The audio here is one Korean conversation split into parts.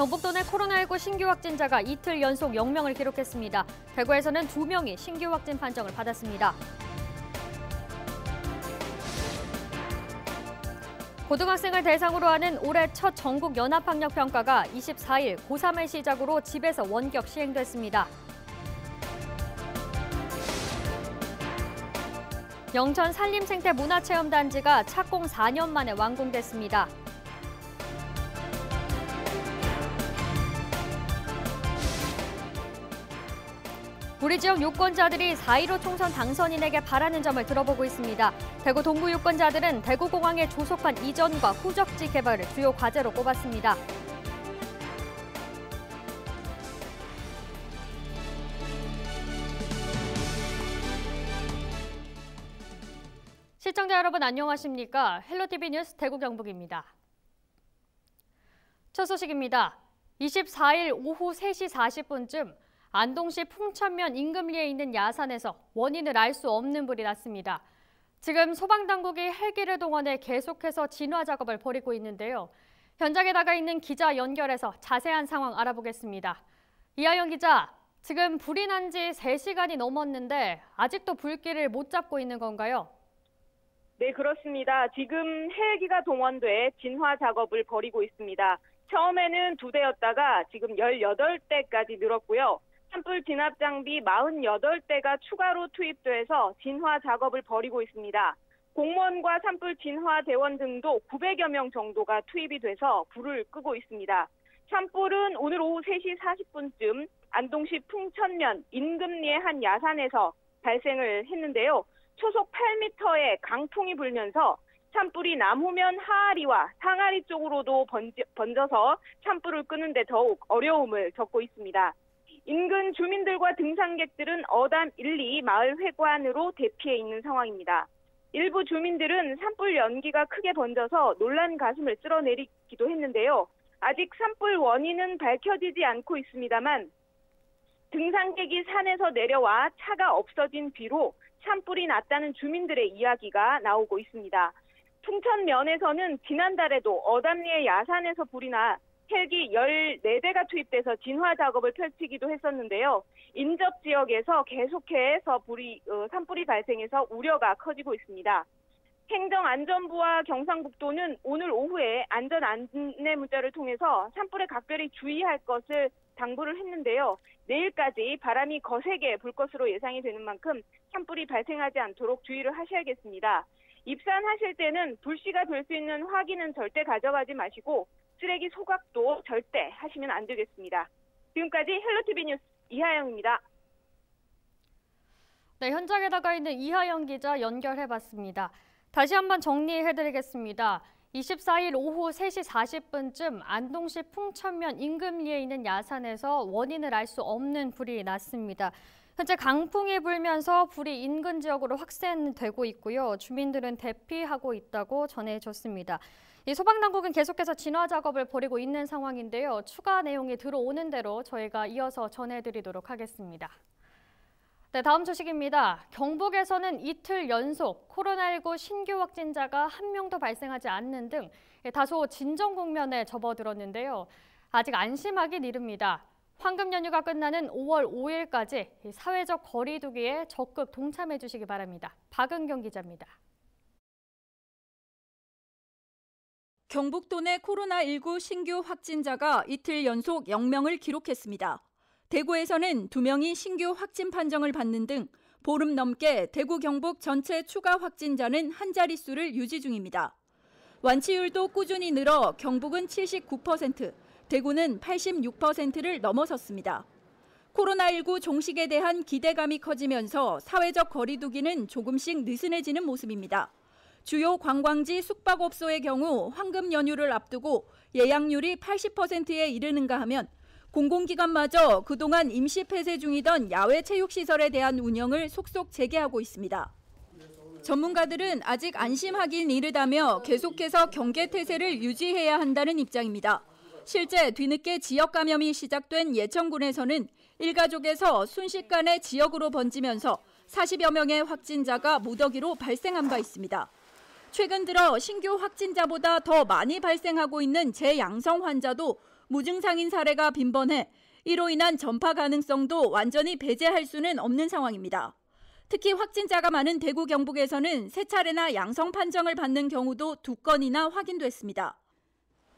경북도 내 코로나19 신규 확진자가 이틀 연속 0명을 기록했습니다. 대구에서는 2명이 신규 확진 판정을 받았습니다. 고등학생을 대상으로 하는 올해 첫 전국 연합학력평가가 24일 고3을 시작으로 집에서 원격 시행됐습니다. 영천 산림생태문화체험단지가 착공 4년 만에 완공됐습니다. 우리 지역 유권자들이 4.15 총선 당선인에게 바라는 점을 들어보고 있습니다. 대구 동구 유권자들은 대구공항의 조속한 이전과 후적지 개발을 주요 과제로 꼽았습니다. 시청자 여러분 안녕하십니까? 헬로티비 뉴스 대구 경북입니다. 첫 소식입니다. 24일 오후 3시 40분쯤 안동시 풍천면 인근리에 있는 야산에서 원인을 알 수 없는 불이 났습니다. 지금 소방당국이 헬기를 동원해 계속해서 진화 작업을 벌이고 있는데요. 현장에 나가 있는 기자 연결해서 자세한 상황 알아보겠습니다. 이하영 기자, 지금 불이 난 지 3시간이 넘었는데 아직도 불길을 못 잡고 있는 건가요? 네, 그렇습니다. 지금 헬기가 동원돼 진화 작업을 벌이고 있습니다. 처음에는 2대였다가 지금 18대까지 늘었고요. 산불 진압 장비 48대가 추가로 투입돼서 진화 작업을 벌이고 있습니다. 공무원과 산불 진화 대원 등도 900여 명 정도가 투입이 돼서 불을 끄고 있습니다. 산불은 오늘 오후 3시 40분쯤 안동시 풍천면 인근리의 한 야산에서 발생을 했는데요. 초속 8m의 강풍이 불면서 산불이 남호면 하아리와 상아리 쪽으로도 번져서 산불을 끄는 데 더욱 어려움을 겪고 있습니다. 인근 주민들과 등산객들은 어담 1, 2 마을 회관으로 대피해 있는 상황입니다. 일부 주민들은 산불 연기가 크게 번져서 놀란 가슴을 쓸어내리기도 했는데요. 아직 산불 원인은 밝혀지지 않고 있습니다만 등산객이 산에서 내려와 차가 없어진 뒤로 산불이 났다는 주민들의 이야기가 나오고 있습니다. 풍천면에서는 지난달에도 어담리의 야산에서 불이 나 헬기 14대가 투입돼서 진화 작업을 펼치기도 했었는데요. 인접 지역에서 계속해서 산불이 발생해서 우려가 커지고 있습니다. 행정안전부와 경상북도는 오늘 오후에 안전 안내 문자를 통해서 산불에 각별히 주의할 것을 당부를 했는데요. 내일까지 바람이 거세게 불 것으로 예상이 되는 만큼 산불이 발생하지 않도록 주의를 하셔야겠습니다. 입산하실 때는 불씨가 될 수 있는 화기는 절대 가져가지 마시고 쓰레기 소각도 절대 하시면 안 되겠습니다. 지금까지 헬로티비 뉴스 이하영입니다. 네, 현장에 나가 있는 이하영 기자 연결해봤습니다. 다시 한번 정리해드리겠습니다. 24일 오후 3시 40분쯤 안동시 풍천면 인근리에 있는 야산에서 원인을 알 수 없는 불이 났습니다. 현재 강풍이 불면서 불이 인근 지역으로 확산되고 있고요. 주민들은 대피하고 있다고 전해졌습니다. 이 소방당국은 계속해서 진화 작업을 벌이고 있는 상황인데요. 추가 내용이 들어오는 대로 저희가 이어서 전해드리도록 하겠습니다. 네, 다음 소식입니다. 경북에서는 이틀 연속 코로나19 신규 확진자가 1명도 발생하지 않는 등 다소 진정 국면에 접어들었는데요. 아직 안심하긴 이릅니다. 황금 연휴가 끝나는 5월 5일까지 사회적 거리 두기에 적극 동참해 주시기 바랍니다. 박은경 기자입니다. 경북도 내 코로나19 신규 확진자가 이틀 연속 0명을 기록했습니다. 대구에서는 2명이 신규 확진 판정을 받는 등 보름 넘게 대구 경북 전체 추가 확진자는 한 자릿수를 유지 중입니다. 완치율도 꾸준히 늘어 경북은 79%, 대구는 86%를 넘어섰습니다. 코로나19 종식에 대한 기대감이 커지면서 사회적 거리 두기는 조금씩 느슨해지는 모습입니다. 주요 관광지 숙박업소의 경우 황금 연휴를 앞두고 예약률이 80%에 이르는가 하면 공공기관마저 그동안 임시 폐쇄 중이던 야외 체육시설에 대한 운영을 속속 재개하고 있습니다. 전문가들은 아직 안심하긴 이르다며 계속해서 경계태세를 유지해야 한다는 입장입니다. 실제 뒤늦게 지역 감염이 시작된 예천군에서는 일가족에서 순식간에 지역으로 번지면서 40여 명의 확진자가 무더기로 발생한 바 있습니다. 최근 들어 신규 확진자보다 더 많이 발생하고 있는 재양성 환자도 무증상인 사례가 빈번해 이로 인한 전파 가능성도 완전히 배제할 수는 없는 상황입니다. 특히 확진자가 많은 대구 경북에서는 3차례나 양성 판정을 받는 경우도 2건이나 확인됐습니다.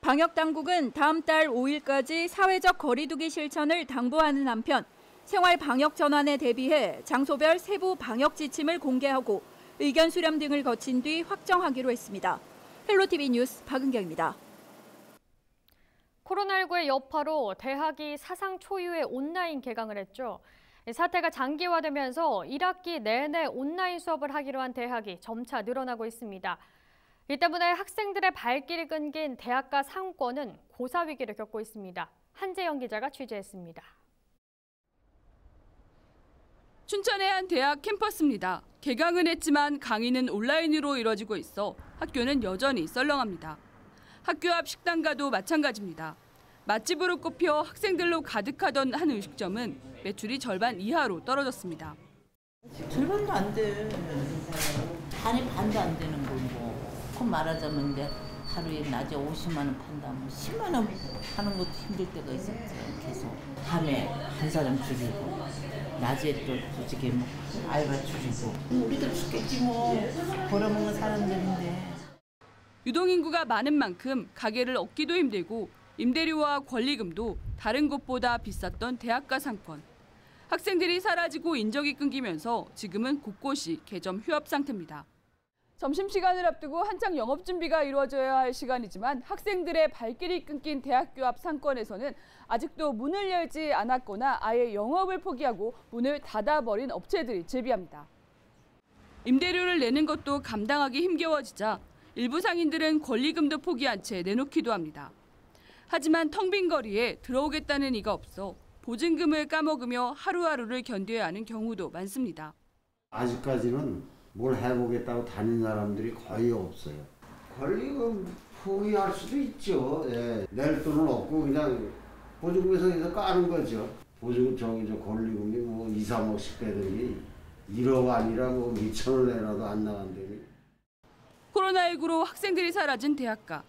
방역당국은 다음 달 5일까지 사회적 거리 두기 실천을 당부하는 한편 생활 방역 전환에 대비해 장소별 세부 방역 지침을 공개하고 의견 수렴 등을 거친 뒤 확정하기로 했습니다. 헬로티비 뉴스 박은경입니다. 코로나19의 여파로 대학이 사상 초유의 온라인 개강을 했죠. 사태가 장기화되면서 1학기 내내 온라인 수업을 하기로 한 대학이 점차 늘어나고 있습니다. 이 때문에 학생들의 발길이 끊긴 대학가 상권은 고사 위기를 겪고 있습니다. 한재영 기자가 취재했습니다. 춘천의 한 대학 캠퍼스입니다. 개강은 했지만 강의는 온라인으로 이뤄지고 있어 학교는 여전히 썰렁합니다. 학교 앞 식당가도 마찬가지입니다. 맛집으로 꼽혀 학생들로 가득하던 한 음식점은 매출이 절반 이하로 떨어졌습니다. 절반도 안 돼. 반도 안 되는 거고. 그 말하자면 이제 하루에 낮에 50만 원 판다면 10만 원 하는 것도 힘들 때가 있었죠. 계속 밤에 한 사람 줄이고 낮에 또 솔직히 뭐 알바 줄이고 우리도 죽겠지 뭐 벌어먹는 사람들인데. 유동인구가 많은 만큼 가게를 얻기도 힘들고 임대료와 권리금도 다른 곳보다 비쌌던 대학가 상권. 학생들이 사라지고 인적이 끊기면서 지금은 곳곳이 개점 휴업 상태입니다. 점심시간을 앞두고 한창 영업 준비가 이루어져야 할 시간이지만 학생들의 발길이 끊긴 대학교 앞 상권에서는 아직도 문을 열지 않았거나 아예 영업을 포기하고 문을 닫아버린 업체들이 즐비합니다. 임대료를 내는 것도 감당하기 힘겨워지자 일부 상인들은 권리금도 포기한 채 내놓기도 합니다. 하지만 텅 빈 거리에 들어오겠다는 이가 없어 보증금을 까먹으며 하루하루를 견뎌야 하는 경우도 많습니다. 아직까지는 뭘 해보겠다고 다닌 사람들이 거의 없어요. 권리금 포기할 수도 있죠. 예. 낼 돈은 없고 그냥 보증금에서 까는 거죠. 보증금 저 권리금이 뭐 2, 3억씩 되더니 1억 아니라 뭐 2천을 내놔도 안 나간다니. 코로나19로 학생들이 사라진 대학가.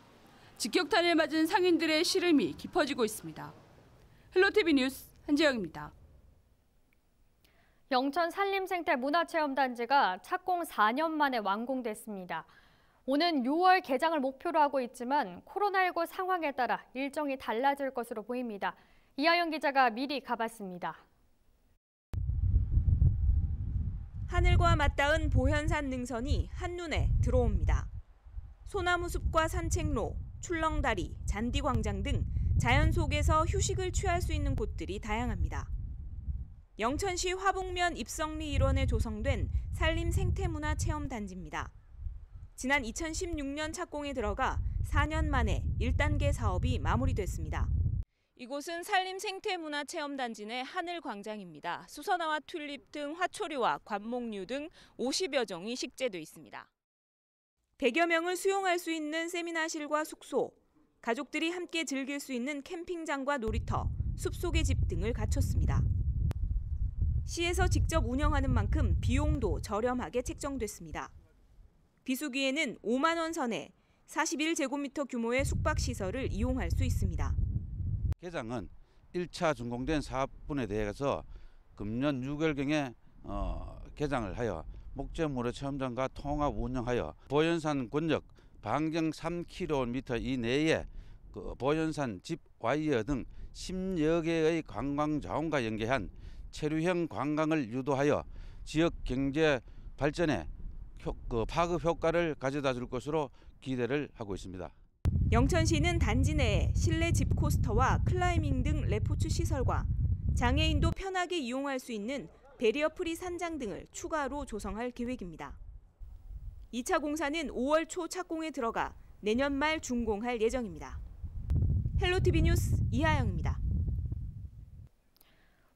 직격탄을 맞은 상인들의 시름이 깊어지고 있습니다. 헬로티비 뉴스 한재영입니다. 영천 산림생태문화체험단지가 착공 4년 만에 완공됐습니다. 오는 6월 개장을 목표로 하고 있지만 코로나19 상황에 따라 일정이 달라질 것으로 보입니다. 이하영 기자가 미리 가봤습니다. 하늘과 맞닿은 보현산 능선이 한눈에 들어옵니다. 소나무 숲과 산책로, 출렁다리, 잔디광장 등 자연 속에서 휴식을 취할 수 있는 곳들이 다양합니다. 영천시 화북면 입성리 일원에 조성된 산림생태문화체험단지입니다. 지난 2016년 착공에 들어가 4년 만에 1단계 사업이 마무리됐습니다. 이곳은 산림생태문화체험단지 내 하늘광장입니다. 수선화와 튤립 등 화초류와 관목류 등 50여 종이 식재돼 있습니다. 100여 명을 수용할 수 있는 세미나실과 숙소, 가족들이 함께 즐길 수 있는 캠핑장과 놀이터, 숲속의 집 등을 갖췄습니다. 시에서 직접 운영하는 만큼 비용도 저렴하게 책정됐습니다. 비수기에는 5만 원 선에 41제곱미터 규모의 숙박시설을 이용할 수 있습니다. 개장은 1차 준공된 사업분에 대해서 금년 6월경에 개장을 하여 목재무료 체험장과 통합 운영하여 보현산 권역 반경 3km 이내에 보현산 집 와이어 등 10여 개의 관광 자원과 연계한 체류형 관광을 유도하여 지역 경제 발전에 파급 효과를 가져다 줄 것으로 기대를 하고 있습니다. 영천시는 단지 내에 실내 집 코스터와 클라이밍 등 레포츠 시설과 장애인도 편하게 이용할 수 있는 베리어 프리 산장 등을 추가로 조성할 계획입니다. 2차 공사는 5월 초 착공에 들어가 내년 말 준공할 예정입니다. 헬로티비 뉴스 이하영입니다.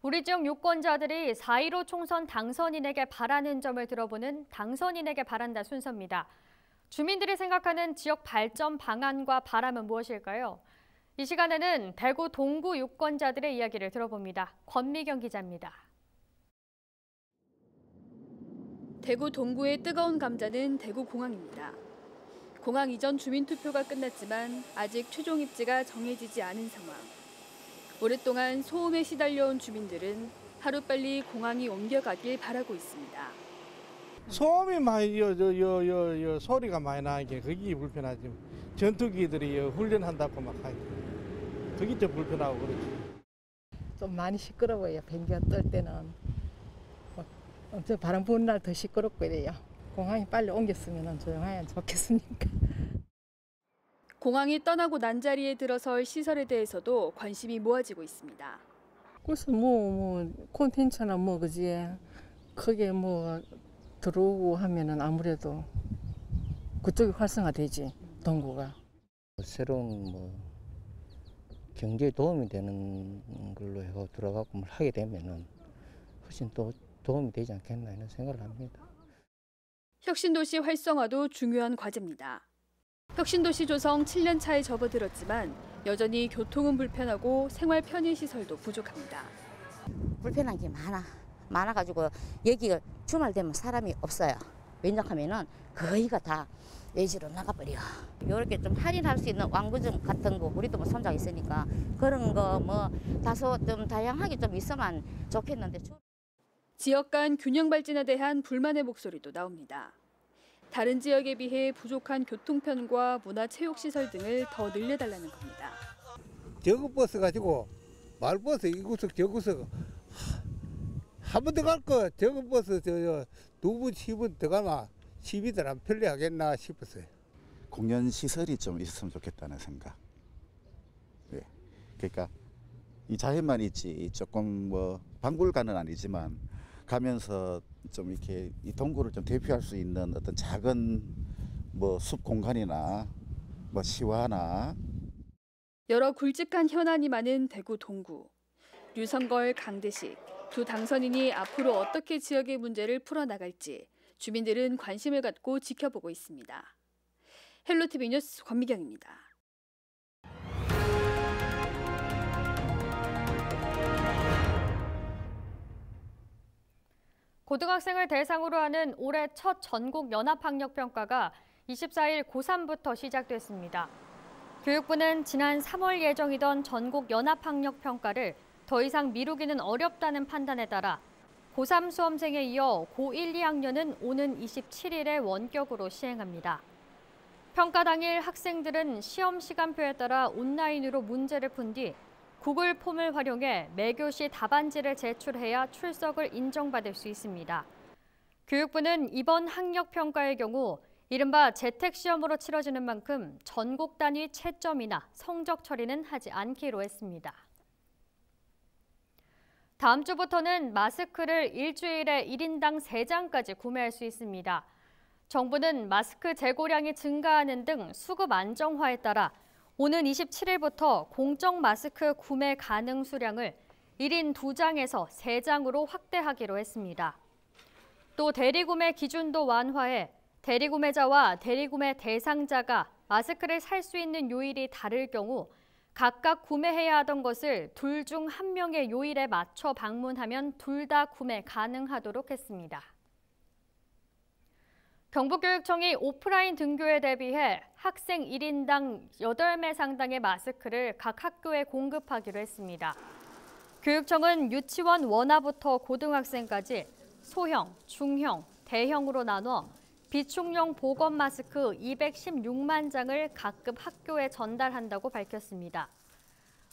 우리 지역 유권자들이 4.15 총선 당선인에게 바라는 점을 들어보는 당선인에게 바란다 순서입니다. 주민들이 생각하는 지역 발전 방안과 바람은 무엇일까요? 이 시간에는 대구 동구 유권자들의 이야기를 들어봅니다. 권미경 기자입니다. 대구 동구의 뜨거운 감자는 대구공항입니다. 공항 이전 주민투표가 끝났지만 아직 최종 입지가 정해지지 않은 상황. 오랫동안 소음에 시달려온 주민들은 하루빨리 공항이 옮겨가길 바라고 있습니다. 소음이 많이 소리가 많이 나는 게 그게 불편하지. 전투기들이 훈련한다고 막 하니 그게 좀 불편하고 그렇지. 좀 많이 시끄러워요. 비행기가 뜰 때는 엄청 바람 부는 날 더 시끄럽고 이래요. 공항이 빨리 옮겼으면 조용하면 좋겠으니까. 공항이 떠나고 난 자리에 들어설 시설에 대해서도 관심이 모아지고 있습니다. 그래서 콘텐츠나 그지 크게 들어오고 하면은 아무래도 그쪽이 활성화되지 동구가. 새로운 경제에 도움이 되는 걸로 해서 들어가고 하게 되면은 훨씬 또 도움이 되지 않겠나 이런 생각을 합니다. 혁신도시 활성화도 중요한 과제입니다. 혁신도시 조성 7년 차에 접어들었지만 여전히 교통은 불편하고 생활 편의시설도 부족합니다. 불편한 게 많아가지고 여기가 주말 되면 사람이 없어요. 왜냐하면은 거의가 다 외지로 나가버려. 이렇게 좀 할인할 수 있는 왕구점 같은 거 우리도 손자가 있으니까 그런 거 다소 좀 다양하게 좀 있으면 좋겠는데. 지역 간 균형 발전에 대한 불만의 목소리도 나옵니다. 다른 지역에 비해 부족한 교통편과 문화체육시설 등을 더 늘려달라는 겁니다. 저거 버스 가지고 말버스 이구석 저구석 한 번 더 갈 거 저거 버스 두 분, 10분 더 가면 시비들 안 편리하겠나 싶었어요. 공연 시설이 좀 있었으면 좋겠다는 생각. 네. 그러니까 이 자연만 있지 조금 박물관은 아니지만 가면서 좀 이렇게 이 동구를 좀 대표할 수 있는 어떤 작은 숲 공간이나 시화나 여러 굵직한 현안이 많은 대구 동구. 류성걸, 강대식 두 당선인이 앞으로 어떻게 지역의 문제를 풀어나갈지 주민들은 관심을 갖고 지켜보고 있습니다. 헬로티비 뉴스 권미경입니다. 고등학생을 대상으로 하는 올해 첫 전국 연합학력평가가 24일 고3부터 시작됐습니다. 교육부는 지난 3월 예정이던 전국 연합학력평가를 더 이상 미루기는 어렵다는 판단에 따라 고3 수험생에 이어 고1, 2학년은 오는 27일에 원격으로 시행합니다. 평가 당일 학생들은 시험 시간표에 따라 온라인으로 문제를 푼 뒤 구글 폼을 활용해 매교시 답안지를 제출해야 출석을 인정받을 수 있습니다. 교육부는 이번 학력평가의 경우 이른바 재택시험으로 치러지는 만큼 전국 단위 채점이나 성적 처리는 하지 않기로 했습니다. 다음 주부터는 마스크를 일주일에 1인당 3장까지 구매할 수 있습니다. 정부는 마스크 재고량이 증가하는 등 수급 안정화에 따라 오는 27일부터 공적 마스크 구매 가능 수량을 1인 2장에서 3장으로 확대하기로 했습니다. 또 대리구매 기준도 완화해 대리구매자와 대리구매 대상자가 마스크를 살 수 있는 요일이 다를 경우 각각 구매해야 하던 것을 둘 중 한 명의 요일에 맞춰 방문하면 둘 다 구매 가능하도록 했습니다. 경북교육청이 오프라인 등교에 대비해 학생 1인당 8매 상당의 마스크를 각 학교에 공급하기로 했습니다. 교육청은 유치원 원화부터 고등학생까지 소형, 중형, 대형으로 나눠 비축용 보건 마스크 216만 장을 각급 학교에 전달한다고 밝혔습니다.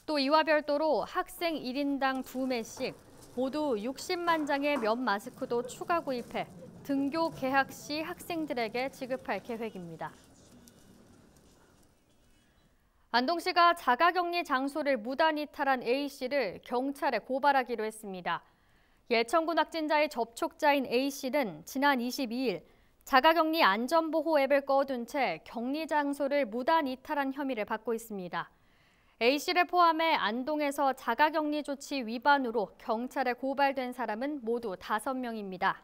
또 이와 별도로 학생 1인당 2매씩 모두 60만 장의 면 마스크도 추가 구입해 등교 개학 시 학생들에게 지급할 계획입니다. 안동시가 자가격리 장소를 무단 이탈한 A씨를 경찰에 고발하기로 했습니다. 예천군 확진자의 접촉자인 A씨는 지난 22일 자가격리 안전보호 앱을 꺼둔 채 격리 장소를 무단 이탈한 혐의를 받고 있습니다. A씨를 포함해 안동에서 자가격리 조치 위반으로 경찰에 고발된 사람은 모두 5명입니다.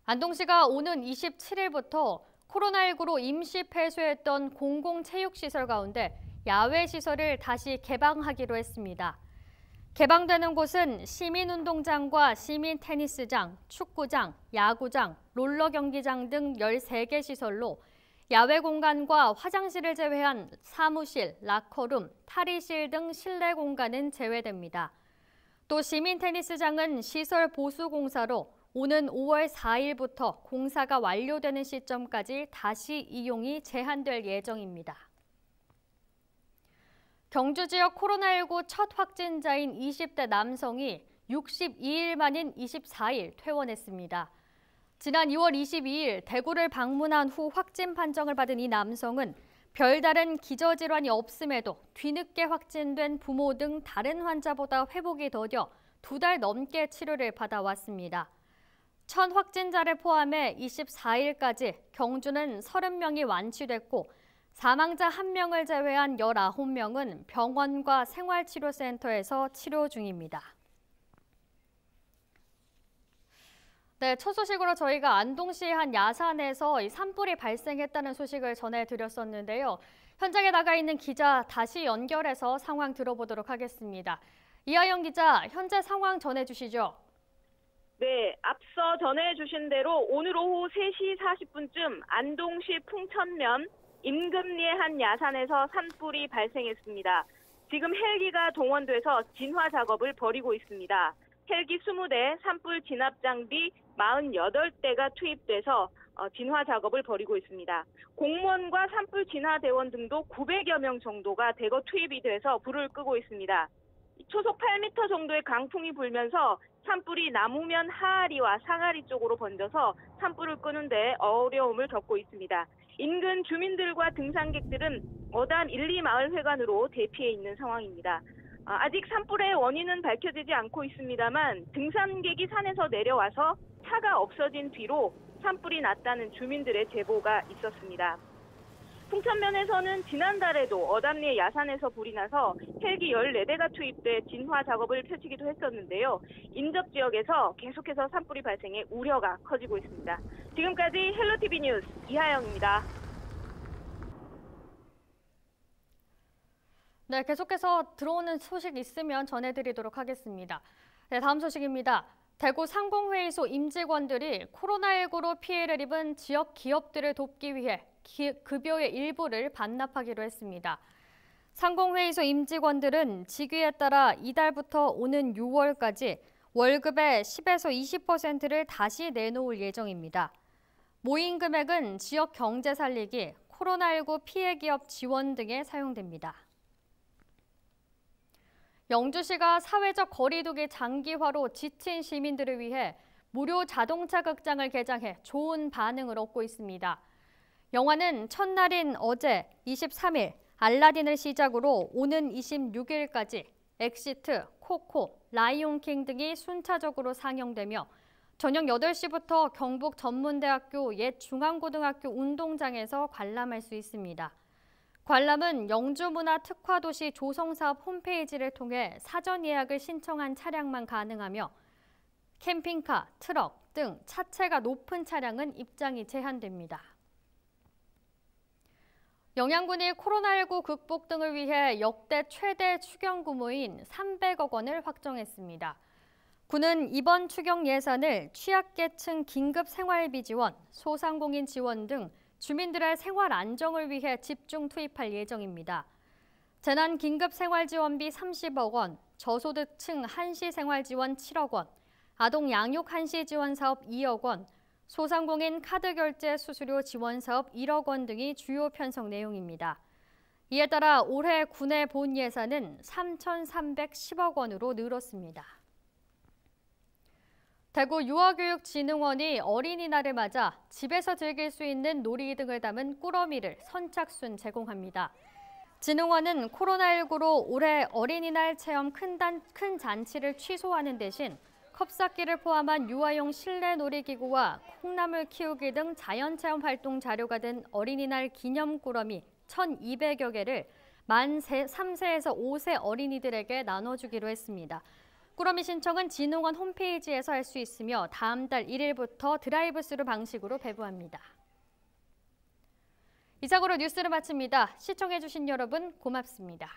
안동시가 오는 27일부터 코로나19로 임시 폐쇄했던 공공체육시설 가운데 야외시설을 다시 개방하기로 했습니다. 개방되는 곳은 시민운동장과 시민테니스장, 축구장, 야구장, 롤러 경기장 등 13개 시설로 야외 공간과 화장실을 제외한 사무실, 라커룸, 탈의실 등 실내 공간은 제외됩니다. 또 시민테니스장은 시설 보수 공사로 오는 5월 4일부터 공사가 완료되는 시점까지 다시 이용이 제한될 예정입니다. 경주 지역 코로나19 첫 확진자인 20대 남성이 62일 만인 24일 퇴원했습니다. 지난 2월 22일 대구를 방문한 후 확진 판정을 받은 이 남성은 별다른 기저질환이 없음에도 뒤늦게 확진된 부모 등 다른 환자보다 회복이 더뎌 2달 넘게 치료를 받아왔습니다. 첫 확진자를 포함해 24일까지 경주는 30명이 완치됐고 사망자 1명을 제외한 19명은 병원과 생활치료센터에서 치료 중입니다. 네, 첫 소식으로 저희가 안동시 한 야산에서 산불이 발생했다는 소식을 전해드렸었는데요. 현장에 나가 있는 기자 다시 연결해서 상황 들어보도록 하겠습니다. 이하영 기자, 현재 상황 전해주시죠. 네, 앞서 전해주신 대로 오늘 오후 3시 40분쯤 안동시 풍천면 임금리의 한 야산에서 산불이 발생했습니다. 지금 헬기가 동원돼서 진화 작업을 벌이고 있습니다. 헬기 20대, 산불 진압 장비 48대가 투입돼서 진화 작업을 벌이고 있습니다. 공무원과 산불 진화 대원 등도 900여 명 정도가 대거 투입이 돼서 불을 끄고 있습니다. 초속 8m 정도의 강풍이 불면서 산불이 나무면 하아리와 상아리 쪽으로 번져서 산불을 끄는데 어려움을 겪고 있습니다. 인근 주민들과 등산객들은 어담 1, 2마을회관으로 대피해 있는 상황입니다. 아직 산불의 원인은 밝혀지지 않고 있습니다만 등산객이 산에서 내려와서 차가 없어진 뒤로 산불이 났다는 주민들의 제보가 있었습니다. 풍천면에서는 지난달에도 어담리의 야산에서 불이 나서 헬기 14대가 투입돼 진화 작업을 펼치기도 했었는데요. 인접 지역에서 계속해서 산불이 발생해 우려가 커지고 있습니다. 지금까지 헬로티비 뉴스 이하영입니다. 네, 계속해서 들어오는 소식 있으면 전해드리도록 하겠습니다. 네, 다음 소식입니다. 대구 상공회의소 임직원들이 코로나19로 피해를 입은 지역 기업들을 돕기 위해 급여의 일부를 반납하기로 했습니다. 상공회의소 임직원들은 직위에 따라 이달부터 오는 6월까지 월급의 10에서 20%를 다시 내놓을 예정입니다. 모인 금액은 지역 경제 살리기, 코로나19 피해 기업 지원 등에 사용됩니다. 영주시가 사회적 거리두기 장기화로 지친 시민들을 위해 무료 자동차 극장을 개장해 좋은 반응을 얻고 있습니다. 영화는 첫날인 어제 23일 알라딘을 시작으로 오는 26일까지 엑시트, 코코, 라이온킹 등이 순차적으로 상영되며 저녁 8시부터 경북 전문대학교 옛 중앙고등학교 운동장에서 관람할 수 있습니다. 관람은 영주문화특화도시 조성사업 홈페이지를 통해 사전 예약을 신청한 차량만 가능하며 캠핑카, 트럭 등 차체가 높은 차량은 입장이 제한됩니다. 영양군이 코로나19 극복 등을 위해 역대 최대 추경 규모인 300억 원을 확정했습니다. 군은 이번 추경 예산을 취약계층 긴급 생활비 지원, 소상공인 지원 등 주민들의 생활 안정을 위해 집중 투입할 예정입니다. 재난 긴급 생활지원비 30억 원, 저소득층 한시 생활지원 7억 원, 아동 양육 한시 지원 사업 2억 원, 소상공인 카드 결제 수수료 지원 사업 1억 원 등이 주요 편성 내용입니다. 이에 따라 올해 군의 본 예산은 3,310억 원으로 늘었습니다. 대구 유아교육진흥원이 어린이날을 맞아 집에서 즐길 수 있는 놀이 등을 담은 꾸러미를 선착순 제공합니다. 진흥원은 코로나19로 올해 어린이날 체험 큰 잔치를 취소하는 대신 컵쌓기를 포함한 유아용 실내 놀이기구와 콩나물 키우기 등 자연체험 활동 자료가 든 어린이날 기념 꾸러미 1,200여 개를 만 3세에서 5세 어린이들에게 나눠주기로 했습니다. 꾸러미 신청은 진흥원 홈페이지에서 할 수 있으며 다음 달 1일부터 드라이브스루 방식으로 배부합니다. 이상으로 뉴스를 마칩니다. 시청해주신 여러분 고맙습니다.